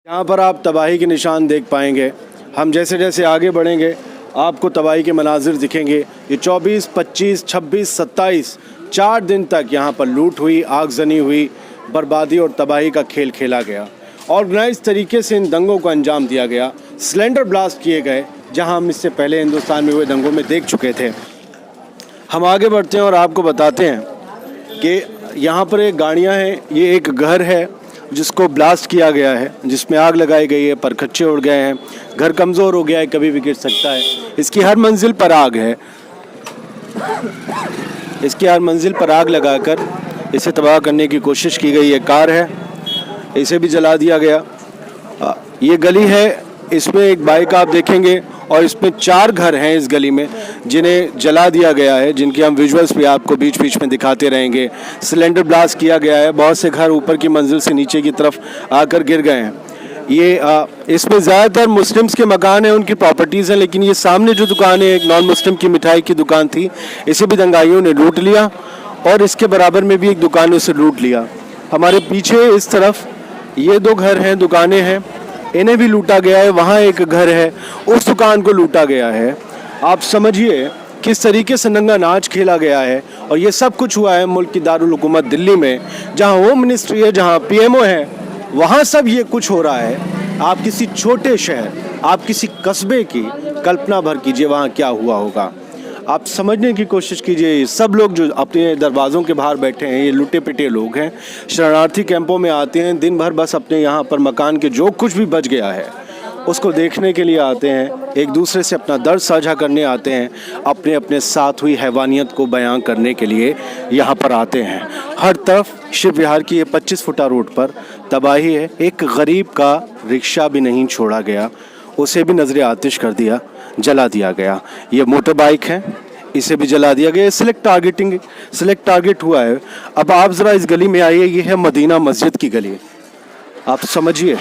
यहाँ पर आप तबाही के निशान देख पाएंगे। हम जैसे जैसे आगे बढ़ेंगे आपको तबाही के मनाजिर दिखेंगे। ये 24, 25, 26, 27 4 दिन तक यहाँ पर लूट हुई, आगजनी हुई, बर्बादी और तबाही का खेल खेला गया। ऑर्गेनाइज तरीके से इन दंगों को अंजाम दिया गया। सिलेंडर ब्लास्ट किए गए, जहाँ हम इससे पहले हिंदुस्तान में हुए दंगों में देख चुके थे। हम आगे बढ़ते हैं और आपको बताते हैं कि यहाँ पर एक गाड़ियाँ हैं। ये एक घर है जिसको ब्लास्ट किया गया है, जिसमें आग लगाई गई है, परखच्चे उड़ गए हैं, घर कमज़ोर हो गया है, कभी भी गिर सकता है। इसकी हर मंजिल पर आग है। इसकी हर मंजिल पर आग लगाकर इसे तबाह करने की कोशिश की गई। ये कार है, इसे भी जला दिया गया। ये गली है, इसमें एक बाइक आप देखेंगे और इसमें 4 घर हैं इस गली में जिन्हें जला दिया गया है, जिनकी हम विजुअल्स भी आपको बीच बीच में दिखाते रहेंगे। सिलेंडर ब्लास्ट किया गया है। बहुत से घर ऊपर की मंजिल से नीचे की तरफ आकर गिर गए हैं। ये इसमें ज़्यादातर मुस्लिम्स के मकान हैं, उनकी प्रॉपर्टीज़ हैं, लेकिन ये सामने जो दुकान है एक नॉन मुस्लिम की मिठाई की दुकान थी, इसे भी दंगाइयों ने लूट लिया और इसके बराबर में भी एक दुकान उसे लूट लिया। हमारे पीछे इस तरफ ये 2 घर हैं, दुकानें हैं, इन्हें भी लूटा गया है। वहाँ एक घर है, उस दुकान को लूटा गया है। आप समझिए किस तरीके से नंगा नाच खेला गया है। और ये सब कुछ हुआ है मुल्क की दारुल हुकूमत दिल्ली में, जहाँ होम मिनिस्ट्री है, जहाँ पीएमओ है, वहाँ सब ये कुछ हो रहा है। आप किसी छोटे शहर, आप किसी कस्बे की कल्पना भर कीजिए वहाँ क्या हुआ होगा। आप समझने की कोशिश कीजिए। सब लोग जो अपने दरवाज़ों के बाहर बैठे हैं, ये लुटे पिटे लोग हैं, शरणार्थी कैंपों में आते हैं, दिन भर बस अपने यहाँ पर मकान के जो कुछ भी बच गया है उसको देखने के लिए आते हैं, एक दूसरे से अपना दर्द साझा करने आते हैं, अपने अपने साथ हुई हैवानियत को बयां करने के लिए यहाँ पर आते हैं। हर तरफ शिव विहार की ये 25 फुटा रोड पर तबाही है। एक गरीब का रिक्शा भी नहीं छोड़ा गया, उसे भी नजर आतिश कर दिया, जला दिया गया। ये मोटर बाइक है, इसे भी जला दिया गया। सिलेक्ट टारगेट हुआ है। अब आप ज़रा इस गली में आइए, ये है मदीना मस्जिद की गली। आप समझिए,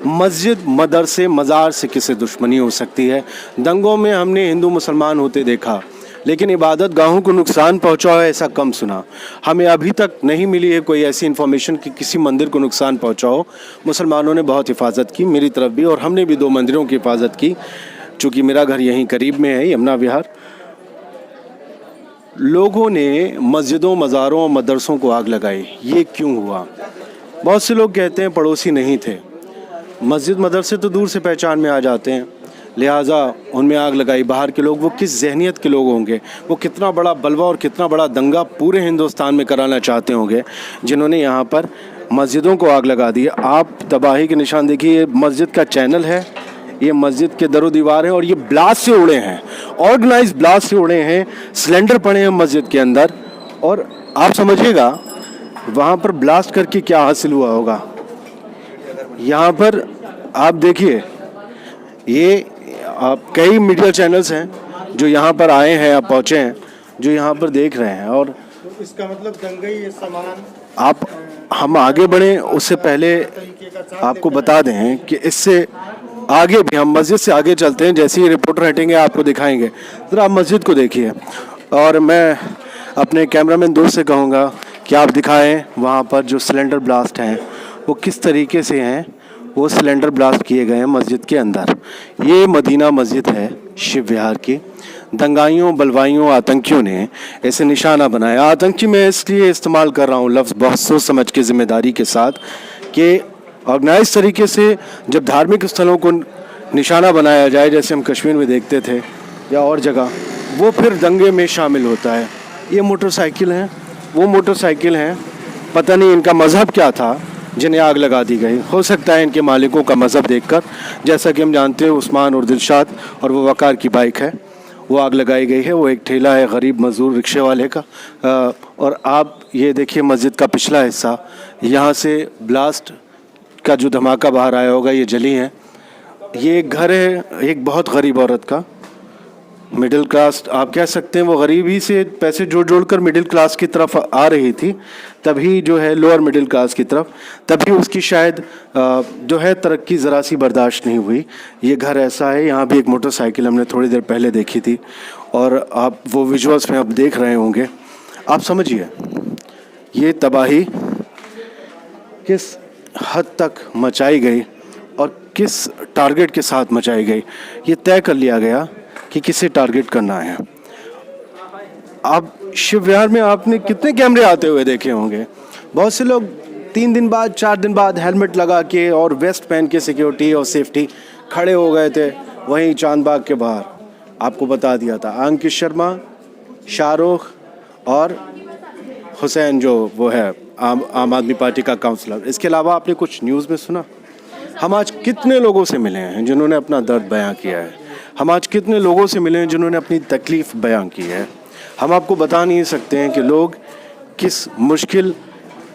मस्जिद, मदरसे, मज़ार से किसे दुश्मनी हो सकती है। दंगों में हमने हिंदू मुसलमान होते देखा, लेकिन इबादत गाहों को नुकसान पहुंचा है ऐसा कम सुना। हमें अभी तक नहीं मिली है कोई ऐसी इन्फॉर्मेशन कि किसी मंदिर को नुकसान पहुंचा हो। मुसलमानों ने बहुत हिफाजत की, मेरी तरफ भी, और हमने भी 2 मंदिरों की हिफाजत की। चूँकि मेरा घर यहीं करीब में है, यमुना विहार। लोगों ने मस्जिदों, मज़ारों और मदरसों को आग लगाई। ये क्यों हुआ? बहुत से लोग कहते हैं पड़ोसी नहीं थे। मस्जिद मदरसे तो दूर से पहचान में आ जाते हैं, लिहाजा उनमें आग लगाई। बाहर के लोग, वो किस जहनीत के लोग होंगे, वो कितना बड़ा बलवा और कितना बड़ा दंगा पूरे हिंदुस्तान में कराना चाहते होंगे, जिन्होंने यहाँ पर मस्जिदों को आग लगा दी। आप तबाही के निशान देखिए। ये मस्जिद का चैनल है, ये मस्जिद के दरो दीवार हैं और ये ब्लास्ट से उड़े हैं, ऑर्गेनाइज ब्लास्ट से उड़े हैं। सिलेंडर पड़े हैं मस्जिद के अंदर। और आप समझिएगा वहाँ पर ब्लास्ट करके क्या हासिल हुआ होगा। यहाँ पर आप देखिए, ये आप कई मीडिया चैनल्स हैं जो यहाँ पर आए हैं, आप पहुँचे हैं, जो यहाँ पर देख रहे हैं। और तो इसका मतलब दंगई ये सामान आप, हम आगे बढ़ें उससे पहले आपको बता दें कि इससे आगे भी, हम मस्जिद से आगे चलते हैं, जैसे ही रिपोर्टर हटेंगे आपको दिखाएंगे। ज़रा आप मस्जिद को देखिए और मैं अपने कैमरामैन दोस्त से कहूँगा कि आप दिखाएं वहाँ पर जो सिलेंडर ब्लास्ट हैं वो किस तरीके से हैं। वो सिलेंडर ब्लास्ट किए गए हैं मस्जिद के अंदर। ये मदीना मस्जिद है शिव विहार की। दंगाइयों, बलवाइयों, आतंकियों ने इसे निशाना बनाया। आतंकी मैं इसलिए इस्तेमाल कर रहा हूँ लफ्ज़ बहुत सोच समझ के, ज़िम्मेदारी के साथ, कि ऑर्गेनाइज तरीके से जब धार्मिक स्थलों को निशाना बनाया जाए, जैसे हम कश्मीर में देखते थे या और जगह, वो फिर दंगे में शामिल होता है। ये मोटरसाइकिल हैं, वो मोटरसाइकिल हैं, पता नहीं इनका मज़हब क्या था जिन्हें आग लगा दी गई। हो सकता है इनके मालिकों का मज़हब देखकर, जैसा कि हम जानते हैं उस्मान और दिलशाद और वो वकार की बाइक है, वो आग लगाई गई है। वो एक ठेला है गरीब मजदूर रिक्शे वाले का। और आप ये देखिए मस्जिद का पिछला हिस्सा, यहाँ से ब्लास्ट का जो धमाका बाहर आया होगा, ये जली है। ये एक घर है एक बहुत गरीब औरत का, मिडिल क्लास आप कह सकते हैं। वो गरीबी से पैसे जोड़ कर मिडिल क्लास की तरफ आ रही थी, तभी जो है लोअर मिडिल क्लास की तरफ, तभी उसकी शायद जो है तरक्की ज़रा सी बर्दाश्त नहीं हुई। ये घर ऐसा है। यहाँ भी एक मोटरसाइकिल हमने थोड़ी देर पहले देखी थी और आप वो विजुअल्स में आप देख रहे होंगे। आप समझिए ये तबाही किस हद तक मचाई गई और किस टारगेट के साथ मचाई गई, ये तय कर लिया गया कि किसे टारगेट करना है। आप शिव विहार में आपने कितने कैमरे आते हुए देखे होंगे। बहुत से लोग 3 दिन बाद 4 दिन बाद हेलमेट लगा के और वेस्ट पहन के सिक्योरिटी और सेफ्टी खड़े हो गए थे वहीं चांदबाग के बाहर। आपको बता दिया था अंकित शर्मा, शाहरुख और हुसैन जो वो है आम आदमी पार्टी का काउंसलर। इसके अलावा आपने कुछ न्यूज़ में सुना? हम आज कितने लोगों से मिले हैं जिन्होंने अपना दर्द बयां किया है। हम आज कितने लोगों से मिले हैं जिन्होंने अपनी तकलीफ़ बयां की है। हम आपको बता नहीं सकते हैं कि लोग किस मुश्किल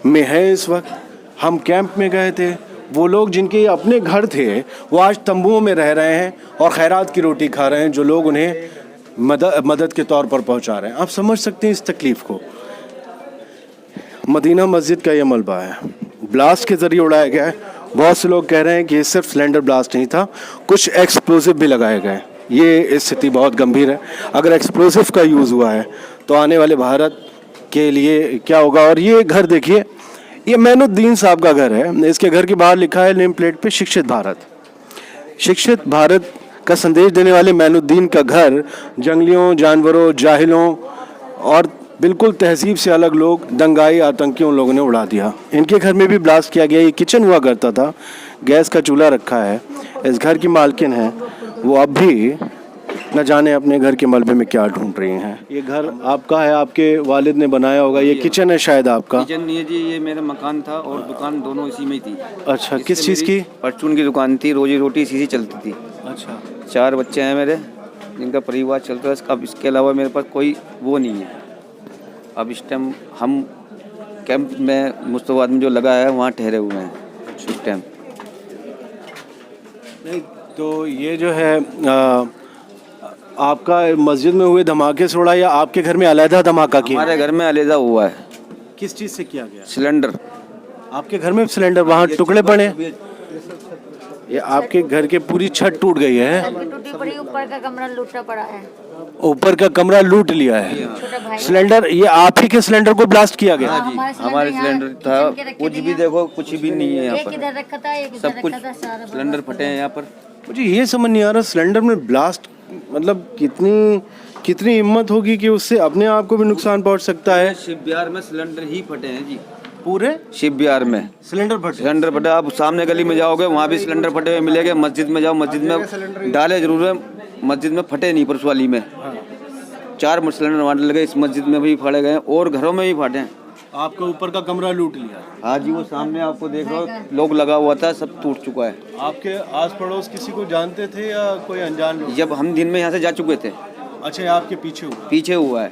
में है इस वक्त। हम कैंप में गए थे, वो लोग जिनके अपने घर थे वो आज तंबुओं में रह रहे हैं और खैरात की रोटी खा रहे हैं, जो लोग उन्हें मदद के तौर पर पहुंचा रहे हैं। आप समझ सकते हैं इस तकलीफ़ को। मदीना मस्जिद का ये मलबा है, ब्लास्ट के ज़रिए उड़ाया गया है। बहुत से लोग कह रहे हैं कि ये सिर्फ सिलेंडर ब्लास्ट नहीं था, कुछ एक्सप्लोसिव भी लगाए गए। ये स्थिति बहुत गंभीर है। अगर एक्सप्लोसिव का यूज़ हुआ है तो आने वाले भारत के लिए क्या होगा। और ये घर देखिए, ये मैनुद्दीन साहब का घर है। इसके घर के बाहर लिखा है नेम प्लेट पे शिक्षित भारत। शिक्षित भारत का संदेश देने वाले मैनुद्दीन का घर जंगलियों, जानवरों, जाहिलों और बिल्कुल तहजीब से अलग लोग, दंगाई आतंकियों लोगों ने उड़ा दिया। इनके घर में भी ब्लास्ट किया गया। ये किचन हुआ करता था, गैस का चूल्हा रखा है। इस घर की मालकिन है, वो अब भी न जाने अपने घर के मलबे में क्या ढूंढ रही हैं। ये घर आपका है, आपके वालिद ने बनाया होगा। ये किचन है शायद आपका। किचन नहीं है जी, ये मेरा मकान था और दुकान दोनों इसी में ही थी। अच्छा, किस चीज़ की? परचून की दुकान थी, रोजी रोटी इसी से चलती थी। अच्छा, 4 बच्चे हैं मेरे जिनका परिवार चलता है। अब इसके अलावा मेरे पास कोई वो नहीं है। अब इस टाइम हम कैंप में मुस्तफाबाद में जो लगा है वहाँ ठहरे हुए हैं इस टाइम। नहीं तो ये जो है आपका मस्जिद में हुए धमाके से उड़ा या आपके घर में अलहदा धमाका किया? हमारे घर में अलहदा हुआ है। किस चीज़ से किया गया? सिलेंडर। आपके घर में सिलेंडर, वहाँ टुकड़े पड़े? ये आपके घर के पूरी छत टूट गई है। टूटी पड़ी, ऊपर का कमरा लूटा पड़ा है। ऊपर का कमरा लूट लिया है। छोटा भाई सिलेंडर, ये आप ही के सिलेंडर को ब्लास्ट किया गया? हाँ जी, हमारे सिलेंडर था। कुछ भी देखो, कुछ भी नहीं है यहाँ एक इधर रखा था, एक सब इधर कुछ रखा था, सारा सिलेंडर फटे हैं यहाँ पर। मुझे ये समझ नहीं आ रहा सिलेंडर में ब्लास्ट मतलब कितनी हिम्मत होगी कि उससे अपने आप को भी नुकसान पहुंच सकता है। शिव विहार में सिलेंडर ही फटे हैं जी, पूरे शिव विहार में सिलेंडर फटे। सिलेंडर फटे। आप सामने गली में जाओगे वहाँ भी सिलेंडर फटे हुए मिलेंगे। मस्जिद में जाओ, मस्जिद में डाले जरूर है, मस्जिद में फटे नहीं। परसों वाली में 4 सिलेंडर वहाँ लगे, इस मस्जिद में भी फाड़े गए और घरों में भी फाटे हैं। आपका ऊपर का कमरा लूट लिया? हाँ जी, वो सामने आपको देख रहे हो, लोग लगा हुआ था, सब टूट चुका है। आपके आस पड़ोस किसी को जानते थे या कोई अनजान लोग? जब हम दिन में यहाँ से जा चुके थे। अच्छा, ये आपके पीछे हुआ? पीछे हुआ है।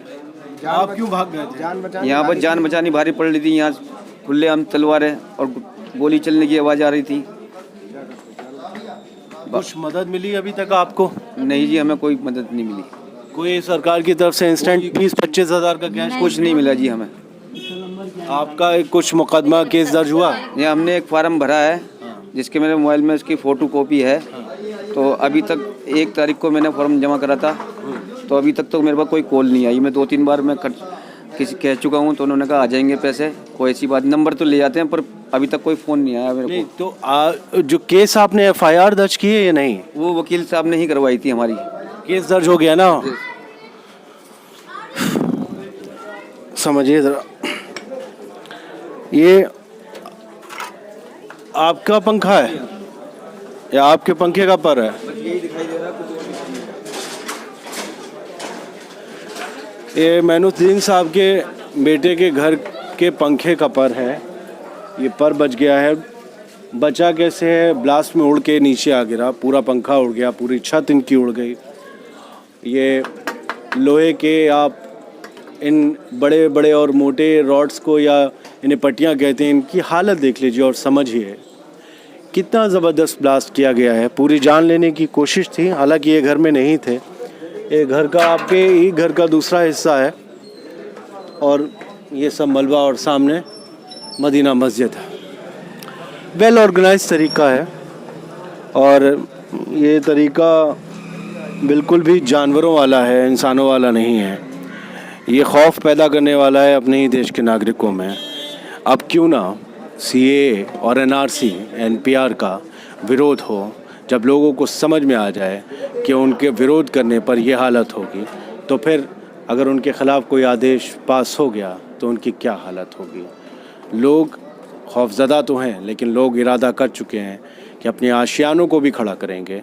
आप क्यों भाग गए थे? यहाँ पर जान बचानी भारी पड़ रही थी। यहाँ खुलेआम तलवारें और गोली चलने की आवाज़ आ रही थी। कुछ मदद मिली अभी तक आपको? नहीं जी, हमें कोई मदद नहीं मिली। कोई सरकार की तरफ से इंस्टेंट 20-25 हज़ार का कैश? कुछ नहीं मिला जी हमें। आपका कुछ मुकदमा केस दर्ज हुआ? ये हमने एक फार्म भरा है जिसके मेरे मोबाइल में इसकी फ़ोटो कॉपी है। तो अभी तक 1 तारीख को मैंने फॉर्म जमा करा था, तो अभी तक तो मेरे पास कोई कॉल नहीं आई। मैं 2-3 बार मैं किसी कह चुका हूँ तो उन्होंने कहा आ जाएंगे पैसे। कोई ऐसी बात, नंबर तो ले जाते हैं पर अभी तक कोई फ़ोन नहीं आया मेरे नहीं को। तो जो केस आपने FIR दर्ज की है या नहीं? वो वकील साहब ने ही करवाई थी हमारी। केस दर्ज हो गया ना? समझिए ज़रा, ये आपका पंखा है या आपके पंखे का पर है? यही दिखाई दे रहा है, कुछ ये मैनुद्दीन साहब के बेटे के घर के पंखे का पर है। ये पर बच गया है। बचा कैसे है? ब्लास्ट में उड़ के नीचे आ गिरा, पूरा पंखा उड़ गया, पूरी छत इनकी उड़ गई। ये लोहे के, आप इन बड़े बड़े और मोटे रॉड्स को या इन्हें पट्टियाँ कहते हैं, इनकी हालत देख लीजिए और समझिए कितना ज़बरदस्त ब्लास्ट किया गया है। पूरी जान लेने की कोशिश थी। हालांकि ये घर में नहीं थे, ये घर का, आपके ही घर का दूसरा हिस्सा है। और ये सब मलबा और सामने मदीना मस्जिद है। वेल ऑर्गेनाइज तरीका है और ये तरीका बिल्कुल भी जानवरों वाला है, इंसानों वाला नहीं है। ये खौफ पैदा करने वाला है अपने ही देश के नागरिकों में। अब क्यों ना सीए और एनआरसी एनपीआर का विरोध हो, जब लोगों को समझ में आ जाए कि उनके विरोध करने पर ये हालत होगी, तो फिर अगर उनके ख़िलाफ़ कोई आदेश पास हो गया तो उनकी क्या हालत होगी। लोग खौफज़दा तो हैं, लेकिन लोग इरादा कर चुके हैं कि अपने आशियानों को भी खड़ा करेंगे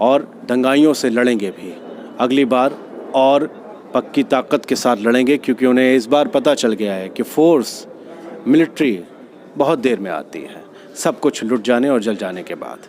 और दंगाइयों से लड़ेंगे भी। अगली बार और पक्की ताकत के साथ लड़ेंगे, क्योंकि उन्हें इस बार पता चल गया है कि फोर्स मिलिट्री बहुत देर में आती है, सब कुछ लुट जाने और जल जाने के बाद।